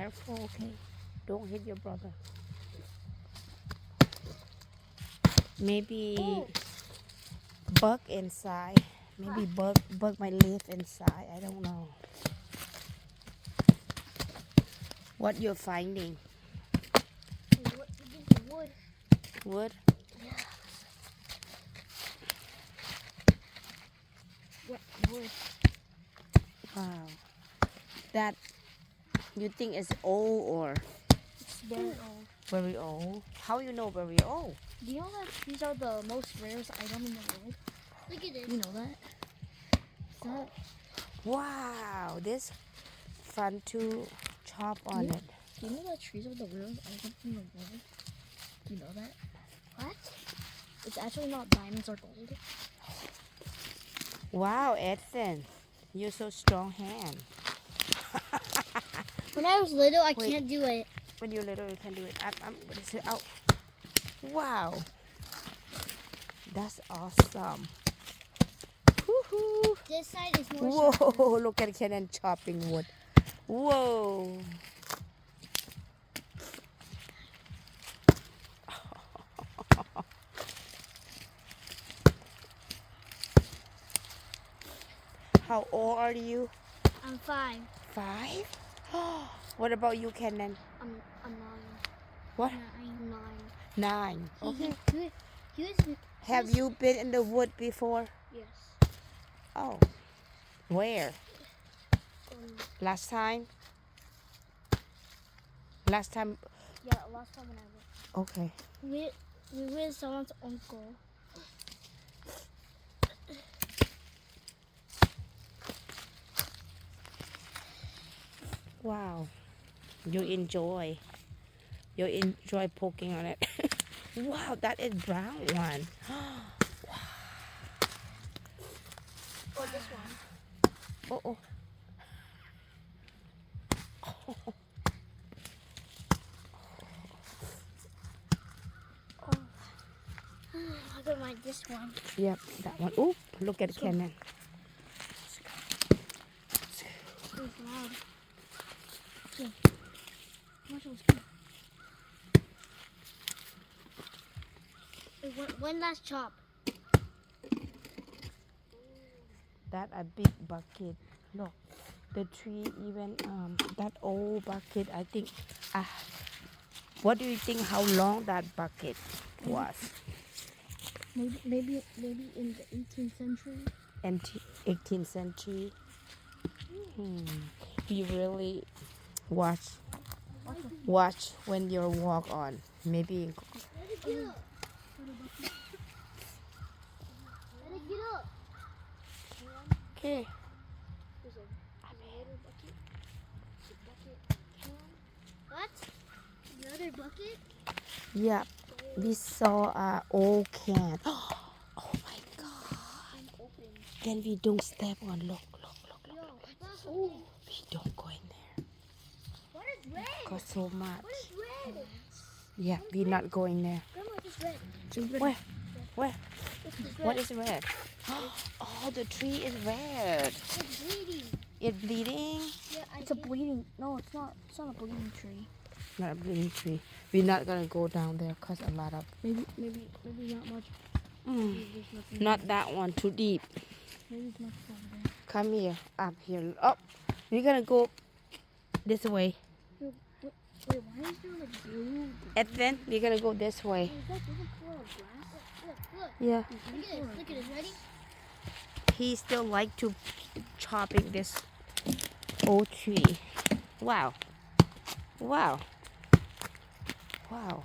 careful, okay? Don't hit your brother. Maybe bug inside. Maybe bug might live inside. I don't know. What you're finding? Wood. Wood? Yeah. What wood? Wow. That you think is old or It's very old. very old? How you know very old? Do you know that these are the most rarest item in the world? Look at this. You know that? That Wow, this fun to chop on Yeah. it. Do you know that trees are the rarest item in the world? Do you know that? What? It's actually not diamonds or gold. Wow, Edson, you're so strong hand. When I was little, I Wait. can't do it. When you're little, you can do it. I'm gonna sit out. Wow, that's awesome. Woohoo! This side is more sharper. Whoa! Look at Kenan chopping wood. Whoa! How old are you? I'm 5. 5? What about you, Kenan? I'm 9. What? I'm 9. 9. Okay. He was, Have you been in the wood before? yes. Oh. Where? Last time? Last time? Yeah, last time when I went. Okay. We were with someone's uncle. Wow. You enjoy. You enjoy poking on it. Wow, that is brown one. Or this one. Oh, oh. Look at this one. Yep, that one. Oh, look at Kenan. It's loud. Okay. Watch those people. One last chop. That a big bucket. Look, the tree even that old bucket. I think. What do you think? How long that bucket was? Maybe in the 18th century. 18th century. You really watch when you walk on. Maybe. Let it get up. Let it get up. Okay. What? Another bucket? Yeah, we saw a old can. Oh my God! Then we don't step on. Look. Oh, We don't go in there. what is red? Got so much. What is red? Yeah, we're not going there. Grandma, it's red. Where? Where? It's red. What is red? Oh, the tree is red. It's bleeding. It's bleeding. Yeah, it's a bleeding. No, it's not. It's not a bleeding tree. Not a bleeding tree. We're not gonna go down there cause a lot of. Maybe not much. Maybe there's nothing. Not that one. Too deep. Maybe it's not over there. Come here. Up here. Up. We're gonna go this way. Wait, why is there like blue? And then we're gonna go this way. Is that different color of grass? Look. Yeah. Look at this. Ready? He still like to chopping this old tree. Wow. Wow. Wow.